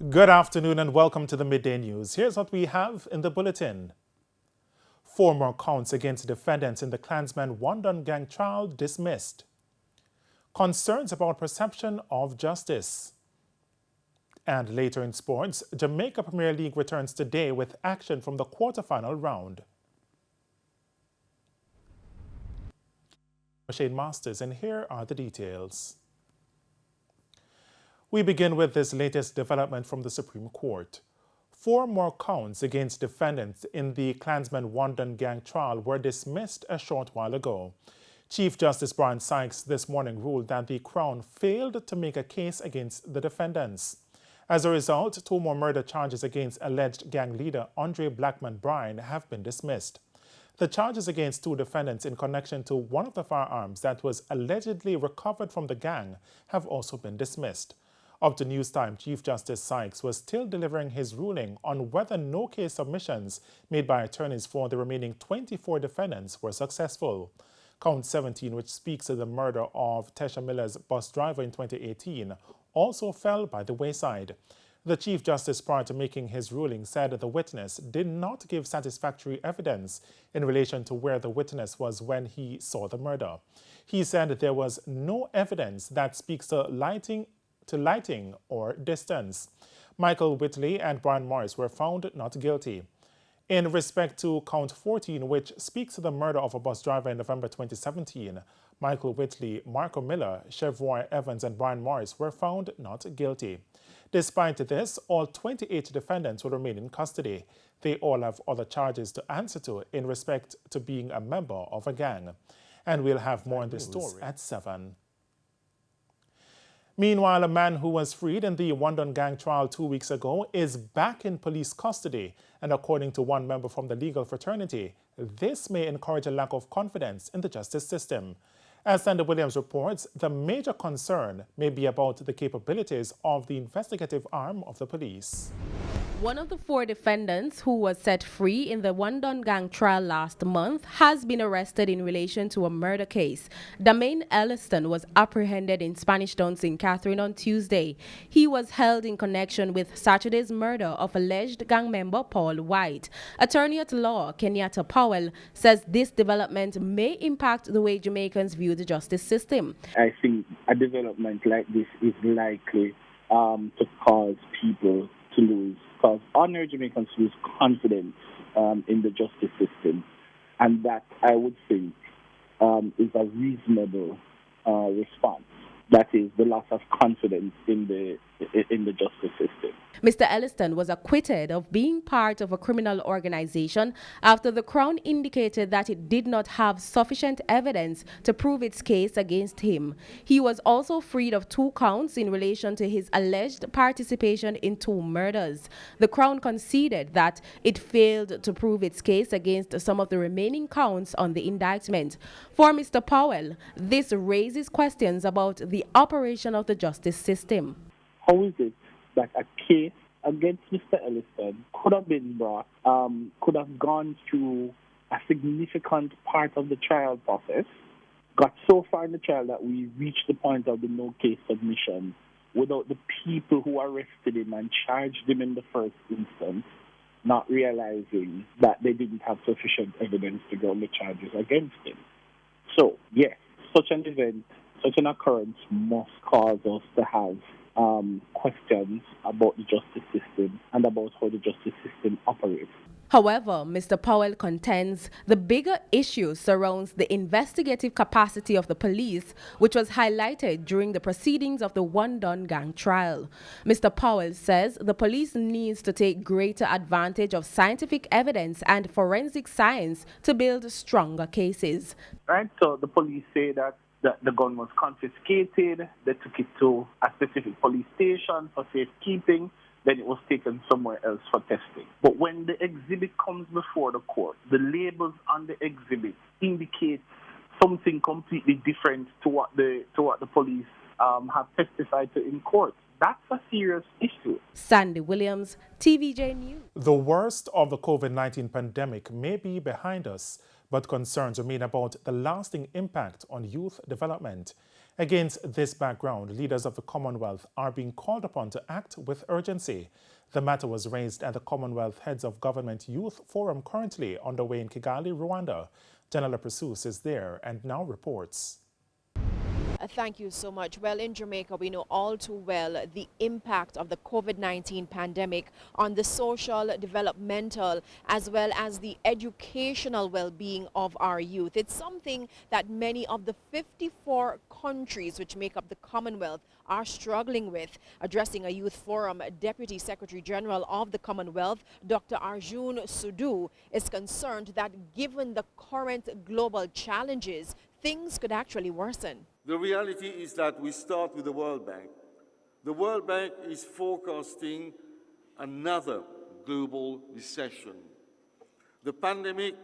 Good afternoon and welcome to the Midday News. Here's what we have in the bulletin. 4 more counts against defendants in the Klansman Wandon gang trial dismissed. Concerns about perception of justice. And later in sports, Jamaica Premier League returns today with action from the quarterfinal round. Shane Masters, and here are the details. We begin with this latest development from the Supreme Court. 4 more counts against defendants in the Klansman Wandon gang trial were dismissed a short while ago. Chief Justice Brian Sykes this morning ruled that the Crown failed to make a case against the defendants. As a result, 2 more murder charges against alleged gang leader Andre Blackman Bryan have been dismissed. The charges against 2 defendants in connection to one of the firearms that was allegedly recovered from the gang have also been dismissed. Up to news time, Chief Justice Sykes was still delivering his ruling on whether no-case submissions made by attorneys for the remaining 24 defendants were successful. Count 17, which speaks to the murder of Tesha Miller's bus driver in 2018, also fell by the wayside. The Chief Justice, prior to making his ruling, said the witness did not give satisfactory evidence in relation to where the witness was when he saw the murder. He said there was no evidence that speaks to lighting or distance. Michael Whitley and Brian Morris were found not guilty. In respect to count 14, which speaks to the murder of a bus driver in November 2017, Michael Whitley, Marco Miller, Chevroy Evans, and Brian Morris were found not guilty. Despite this, all 28 defendants will remain in custody. They all have other charges to answer to in respect to being a member of a gang. And we'll have more on this story at 7. Meanwhile, a man who was freed in the Wandon gang trial 2 weeks ago is back in police custody. And according to one member from the legal fraternity, this may encourage a lack of confidence in the justice system. As Sandy Williams reports, the major concern may be about the capabilities of the investigative arm of the police. One of the 4 defendants who was set free in the Wandon gang trial last month has been arrested in relation to a murder case. Damaine Elliston was apprehended in Spanish Town, St. Catherine on Tuesday. He was held in connection with Saturday's murder of alleged gang member Paul White. Attorney at law Kenyatta Powell says this development may impact the way Jamaicans view the justice system. I think a development like this is likely to cause people to lose, cause ordinary Jamaicans to lose confidence in the justice system. And that, I would think, is a reasonable response. That is the loss of confidence in the justice system. Mr. Elliston was acquitted of being part of a criminal organization after the Crown indicated that it did not have sufficient evidence to prove its case against him. He was also freed of 2 counts in relation to his alleged participation in 2 murders. The Crown conceded that it failed to prove its case against some of the remaining counts on the indictment. For Mr. Powell, this raises questions about the operation of the justice system. How is it that a case against Mr. Elliston could have been brought, could have gone through a significant part of the trial process, got so far in the trial that we reached the point of the no-case submission without the people who arrested him and charged him in the first instance not realizing that they didn't have sufficient evidence to go on the charges against him? So, yes, such an event, such an occurrence must cause us to have questions about the justice system and about how the justice system operates. However, Mr. Powell contends the bigger issue surrounds the investigative capacity of the police, which was highlighted during the proceedings of the Wandon gang trial. Mr. Powell says the police needs to take greater advantage of scientific evidence and forensic science to build stronger cases. Right, so the police say that the gun was confiscated, they took it to a specific police station for safekeeping, then it was taken somewhere else for testing. But when the exhibit comes before the court, the labels on the exhibit indicate something completely different to what the police have testified to in court. That's a serious issue. Sandy Williams, TVJ News. The worst of the COVID-19 pandemic may be behind us, but concerns remain about the lasting impact on youth development. Against this background, leaders of the Commonwealth are being called upon to act with urgency. The matter was raised at the Commonwealth Heads of Government Youth Forum currently underway in Kigali, Rwanda. Janela Presus is there and now reports. Thank you so much. Well, in Jamaica, we know all too well the impact of the COVID-19 pandemic on the social, developmental, as well as the educational well-being of our youth. It's something that many of the 54 countries which make up the Commonwealth are struggling with. Addressing a youth forum, Deputy Secretary General of the Commonwealth, Dr. Arjun Sudu, is concerned that given the current global challenges, things could actually worsen. The reality is that we start with the World Bank. The World Bank is forecasting another global recession. The pandemic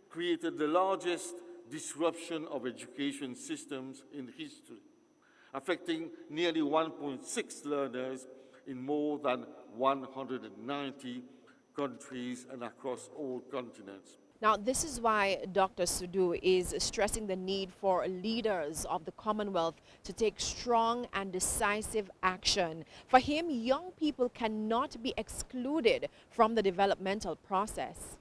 created the largest disruption of education systems in history, affecting nearly 1.6 learners in more than 190 countries and across all continents. Now, this is why Dr. Sudu is stressing the need for leaders of the Commonwealth to take strong and decisive action. For him, young people cannot be excluded from the developmental process.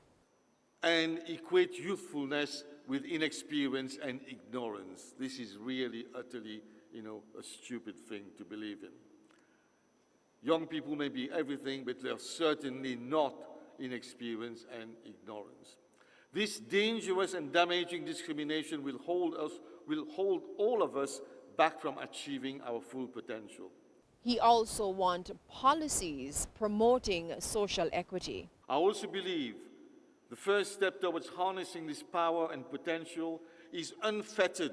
And equate youthfulness with inexperience and ignorance. This is really utterly, a stupid thing to believe in. Young people may be everything, but they are certainly not inexperience and ignorance. This dangerous and damaging discrimination will hold all of us back from achieving our full potential. He also wants policies promoting social equity. I also believe the first step towards harnessing this power and potential is unfettered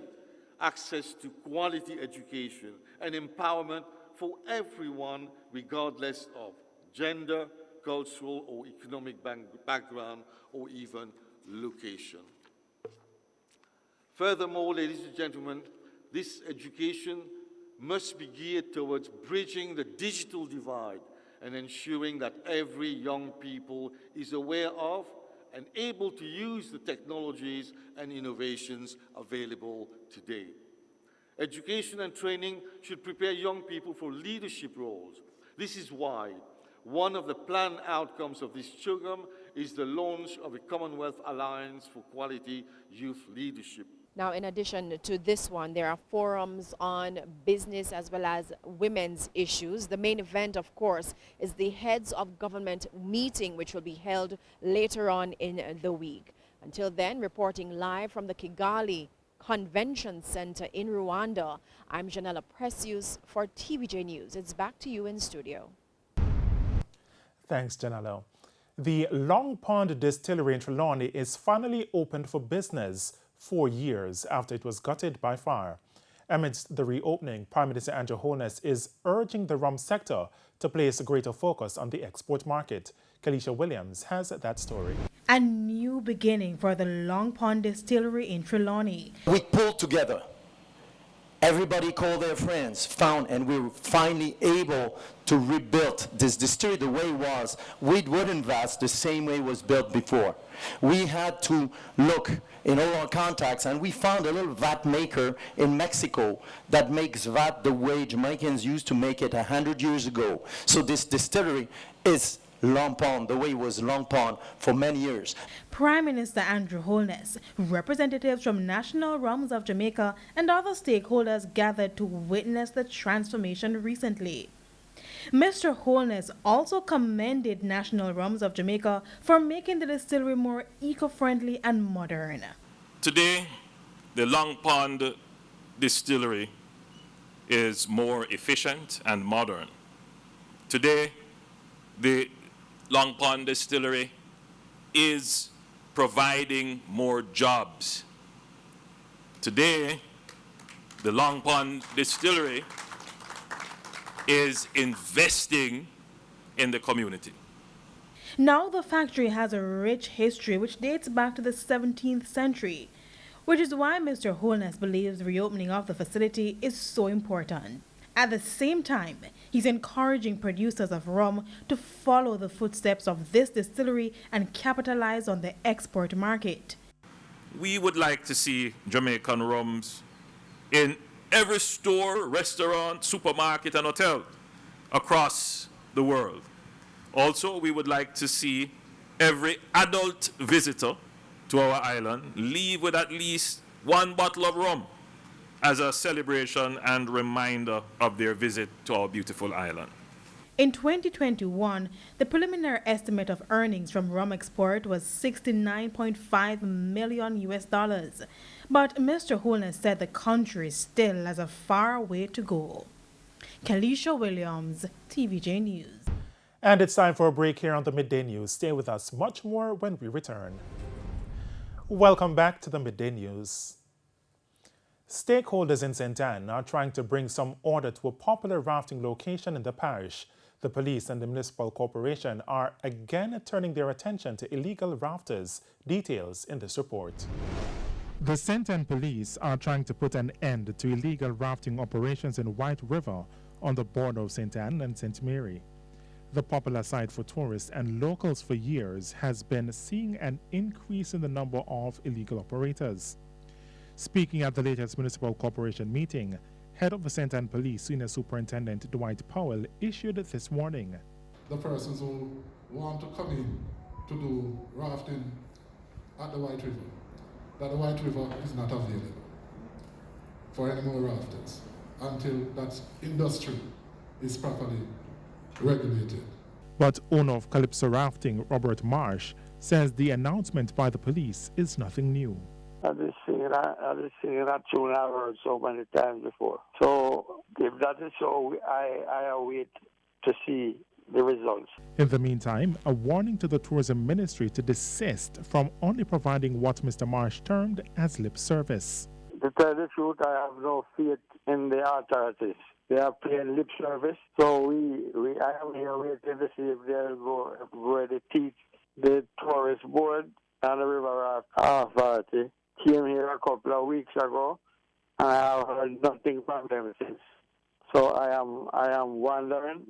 access to quality education and empowerment for everyone, regardless of gender, cultural or economic background, or even location. Furthermore, ladies and gentlemen, this education must be geared towards bridging the digital divide and ensuring that every young people is aware of and able to use the technologies and innovations available today. Education and training should prepare young people for leadership roles. This is why one of the planned outcomes of this program is the launch of a Commonwealth Alliance for Quality Youth Leadership. Now, in addition to this one, there are forums on business as well as women's issues. The main event, of course, is the Heads of Government meeting, which will be held later on in the week. Until then, reporting live from the Kigali Convention Center in Rwanda, I'm Janela Presus for TVJ News. It's back to you in studio. Thanks, Janela. The Long Pond Distillery in Trelawney is finally opened for business 4 years after it was gutted by fire. Amidst the reopening, Prime Minister Andrew Holness is urging the rum sector to place a greater focus on the export market. Kalisha Williams has that story. A new beginning for the Long Pond Distillery in Trelawney. We pulled together. Everybody called their friends, found, and we were finally able to rebuild this distillery the way it was with wooden vats, the same way it was built before. We had to look in all our contacts, and we found a little vat maker in Mexico that makes vat the way Jamaicans used to make it 100 years ago. So this distillery is Long Pond, the way it was Long Pond for many years. Prime Minister Andrew Holness, representatives from National Rums of Jamaica and other stakeholders gathered to witness the transformation recently. Mr. Holness also commended National Rums of Jamaica for making the distillery more eco-friendly and modern. Today, the Long Pond Distillery is more efficient and modern. Today, the Long Pond Distillery is providing more jobs. Today, the Long Pond Distillery is investing in the community. Now the factory has a rich history which dates back to the 17th century, which is why Mr. Holness believes the reopening of the facility is so important. At the same time, he's encouraging producers of rum to follow the footsteps of this distillery and capitalize on the export market. We would like to see Jamaican rums in every store, restaurant, supermarket, and hotel across the world. Also, we would like to see every adult visitor to our island leave with at least one bottle of rum as a celebration and reminder of their visit to our beautiful island. In 2021, the preliminary estimate of earnings from rum export was $69.5 million US. But Mr. Holness said the country still has a far way to go. Kalisha Williams, TVJ News. And it's time for a break here on the Midday News. Stay with us, much more when we return. Welcome back to the Midday News. Stakeholders in St. Anne are trying to bring some order to a popular rafting location in the parish. The police and the municipal corporation are again turning their attention to illegal rafters. Details in this report. The St. Anne police are trying to put an end to illegal rafting operations in White River on the border of St. Anne and St. Mary. The popular site for tourists and locals for years has been seeing an increase in the number of illegal operators. Speaking at the latest municipal corporation meeting, head of the St. Anne Police Senior Superintendent Dwight Powell issued this warning. The persons who want to come in to do rafting at the White River, that the White River is not available for any more rafters until that industry is properly regulated. But owner of Calypso Rafting, Robert Marsh, says the announcement by the police is nothing new. I've been singing that tune I've heard so many times before. So if that is so, I await to see the results. In the meantime, a warning to the Tourism Ministry to desist from only providing what Mr. Marsh termed as lip service. To tell the truth, I have no faith in the authorities. They are paying lip service, so I am here waiting to see if they'll go where they teach the tourist board and the River Raft Authority. Came here a couple of weeks ago, and I have heard nothing from them since. So I am wondering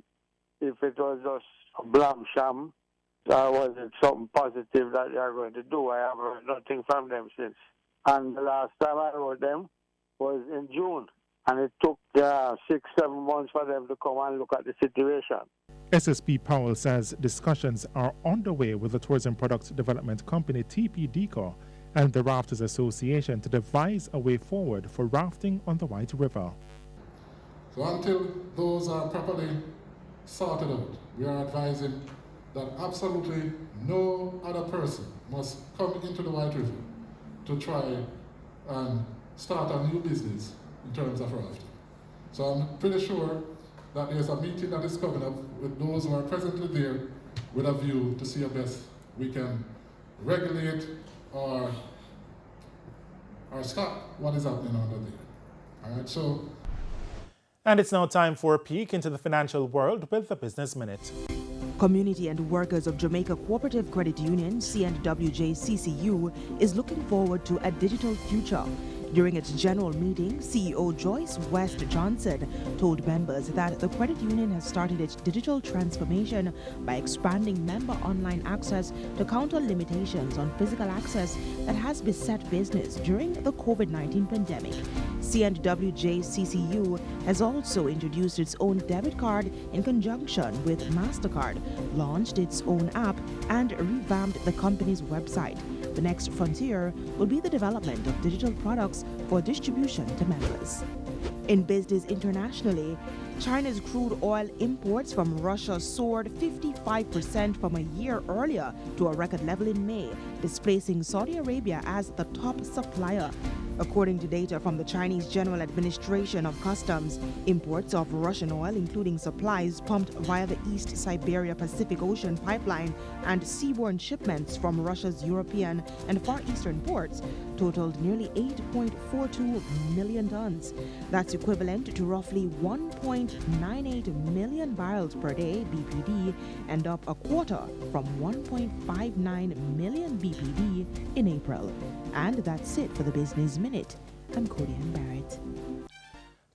if it was just a blam sham, or was it something positive that they are going to do. I have heard nothing from them since. And the last time I heard them was in June, and it took 6-7 months for them to come and look at the situation. SSP Powell says discussions are underway with the tourism product development company TPDCO and the Rafters Association to devise a way forward for rafting on the White River. So until those are properly sorted out, we are advising that absolutely no other person must come into the White River to try and start a new business in terms of rafting. So I'm pretty sure that there's a meeting that is coming up with those who are presently there with a view to see how best we can regulate or stop what is happening under there. All right, so. And it's now time for a peek into the financial world with the Business Minute. Community and Workers of Jamaica Cooperative Credit Union, C&WJ-CCU, is looking forward to a digital future. During its general meeting, CEO Joyce West Johnson told members that the credit union has started its digital transformation by expanding member online access to counter limitations on physical access that has beset business during the COVID-19 pandemic. C&WJ-CCU has also introduced its own debit card in conjunction with MasterCard, launched its own app, and revamped the company's website. The next frontier will be the development of digital products for distribution to members. In business internationally, China's crude oil imports from Russia soared 55% from a year earlier to a record level in May, displacing Saudi Arabia as the top supplier. According to data from the Chinese General Administration of Customs, imports of Russian oil, including supplies pumped via the East Siberia Pacific Ocean pipeline and seaborne shipments from Russia's European and Far Eastern ports, totaled nearly 8.42 million tons. That's equivalent to roughly 1.98 million barrels per day BPD, and up a quarter from 1.59 million BPD in April. And that's it for the Business Minute. I'm Cody Barrett.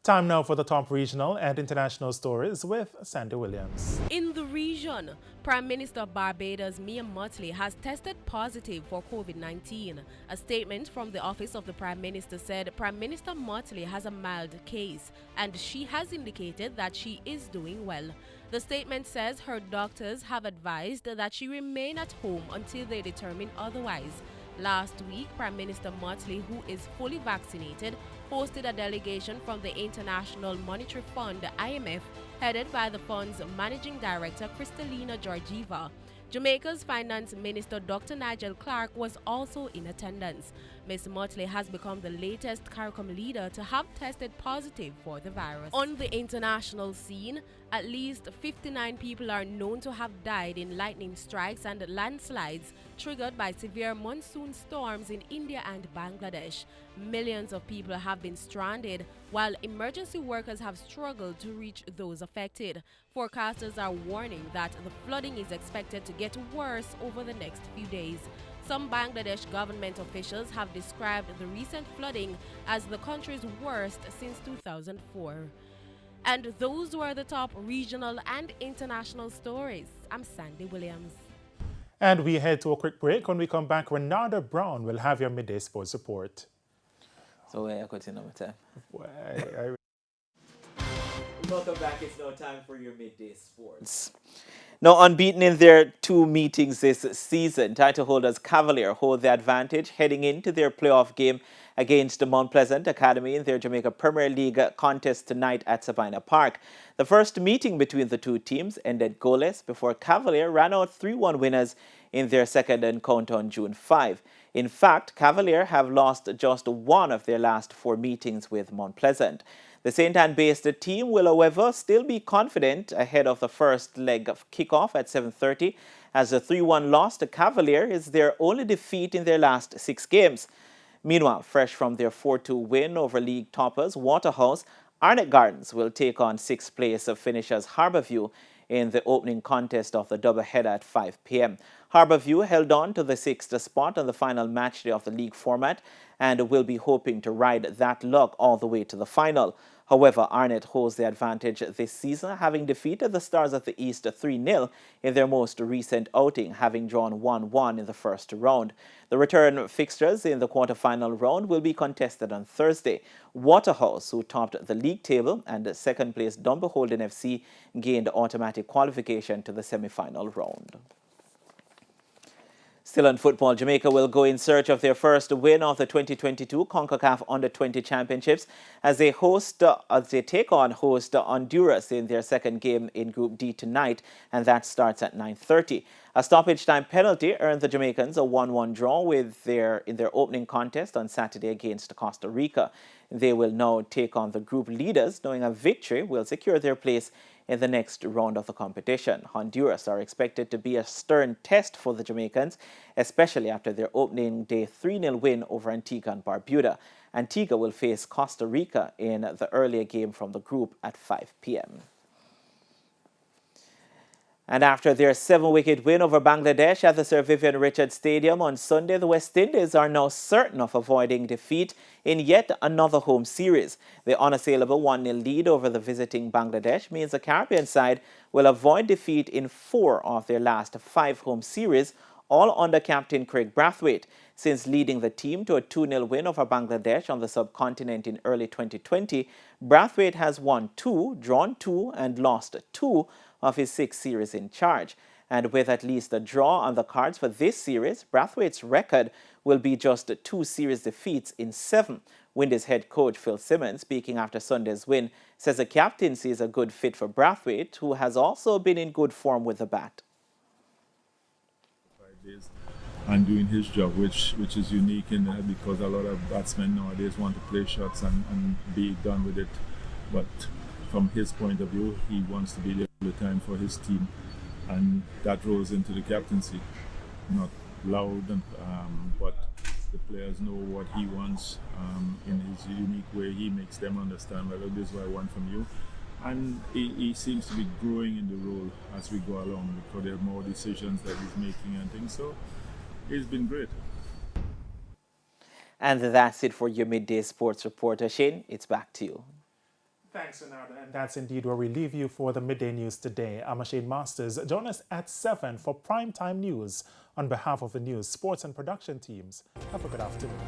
Time now for the top regional and international stories with Sandy Williams. In the region, Prime Minister of Barbados Mia Mottley has tested positive for COVID-19. A statement from the office of the Prime Minister said Prime Minister Mottley has a mild case and she has indicated that she is doing well. The statement says her doctors have advised that she remain at home until they determine otherwise. Last week, Prime Minister Mottley, who is fully vaccinated, hosted a delegation from the International Monetary Fund, IMF, headed by the fund's Managing Director, Kristalina Georgieva. Jamaica's Finance Minister Dr. Nigel Clark was also in attendance. Ms. Mottley has become the latest CARICOM leader to have tested positive for the virus. On the international scene, at least 59 people are known to have died in lightning strikes and landslides triggered by severe monsoon storms in India and Bangladesh. Millions of people have been stranded, while emergency workers have struggled to reach those affected. Forecasters are warning that the flooding is expected to get worse over the next few days. Some Bangladesh government officials have described the recent flooding as the country's worst since 2004. And those were the top regional and international stories. I'm Sandy Williams. And we head to a quick break. When we come back, Renata Brown will have your midday sports report. So where are you cutting over time? Welcome back. It's now time for your midday sports. Now, unbeaten in their 2 meetings this season, title holders Cavalier hold the advantage heading into their playoff game against the Mount Pleasant Academy in their Jamaica Premier League contest tonight at Sabina Park. The first meeting between the two teams ended goalless before Cavalier ran out 3-1 winners in their second encounter on June 5. In fact, Cavalier have lost just one of their last 4 meetings with Mount Pleasant. The St. Anne-based team will, however, still be confident ahead of the first leg of kickoff at 7:30, as a 3-1 loss to Cavalier is their only defeat in their last 6 games. Meanwhile, fresh from their 4-2 win over league toppers Waterhouse, Arnett Gardens will take on 6th place finishers Harbourview in the opening contest of the doubleheader at 5 p.m. Harbourview held on to the 6th spot on the final match day of the league format and will be hoping to ride that luck all the way to the final. However, Arnett holds the advantage this season, having defeated the Stars of the East 3-0 in their most recent outing, having drawn 1-1 in the first round. The return fixtures in the quarter-final round will be contested on Thursday. Waterhouse, who topped the league table, and second-place Dunbeholden FC gained automatic qualification to the semi-final round. Still on football, Jamaica will go in search of their first win of the 2022 CONCACAF Under-20 Championships as they take on host Honduras in their second game in Group D tonight, and that starts at 9:30. A stoppage time penalty earned the Jamaicans a 1-1 draw in their opening contest on Saturday against Costa Rica. They will now take on the group leaders, knowing a victory will secure their place in the next round of the competition. Honduras are expected to be a stern test for the Jamaicans, especially after their opening day 3-0 win over Antigua and Barbuda. Antigua will face Costa Rica in the earlier game from the group at 5 p.m. And after their 7-wicket win over Bangladesh at the Sir Vivian Richards Stadium on Sunday, the West Indies are now certain of avoiding defeat in yet another home series. The unassailable 1-0 lead over the visiting Bangladesh means the Caribbean side will avoid defeat in 4 of their last 5 home series, all under captain Craig Brathwaite. Since leading the team to a 2-0 win over Bangladesh on the subcontinent in early 2020, Brathwaite has won 2, drawn 2, and lost 2 of his 6 series in charge. And with at least a draw on the cards for this series, Brathwaite's record will be just 2 series defeats in 7. Windies head coach Phil Simmons, speaking after Sunday's win, says the captaincy is a good fit for Brathwaite, who has also been in good form with the bat. 5 days and doing his job, which is unique because a lot of batsmen nowadays want to play shots and be done with it. But from his point of view, he wants to be there all the time for his team, and that rolls into the captaincy. Not loud, but the players know what he wants in his unique way. He makes them understand, well, this is what I want from you. And he seems to be growing in the role as we go along, because there are more decisions that he's making and things. So he's been great. And that's it for your midday sports reporter. Shane, it's back to you. Thanks, Renata. And that's indeed where we leave you for the Midday News today. I'm Shane Masters. Join us at 7 for primetime news. On behalf of the news, sports and production teams, have a good afternoon.